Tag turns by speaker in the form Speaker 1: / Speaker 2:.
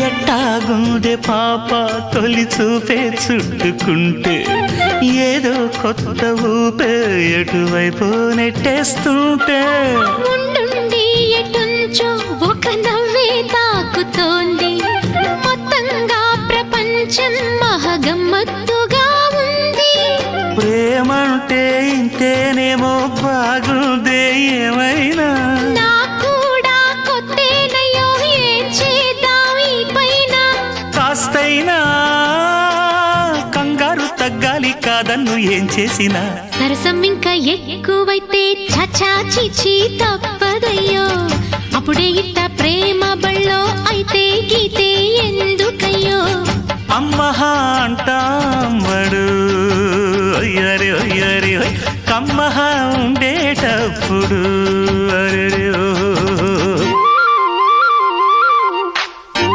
Speaker 1: ఎట్టాగుండే పాప తొలి చూపే చుట్టుకుంటే ఏదో కొత్త ఊపే ఎటువైపు నెట్టేస్తుంటే
Speaker 2: ఉండుండి ఎటుంచో ఒక నవ్వే తాకుతోంది మొత్తంగా ప్రపంచం మహగమ్మత్తుగా ఉంది
Speaker 1: ప్రేమంటే ఇంతేనేమో బాగుందే ఏమైనా కాస్తైనా కంగారు తగ్గాలి కాదన్ను ఏం చేసినా
Speaker 2: సరసం ఇంకా ఎక్కువైతే చచా చిచి తప్పదయ్యో అప్పుడే ఇట్ట ప్రేమ బళ్ళో అయితే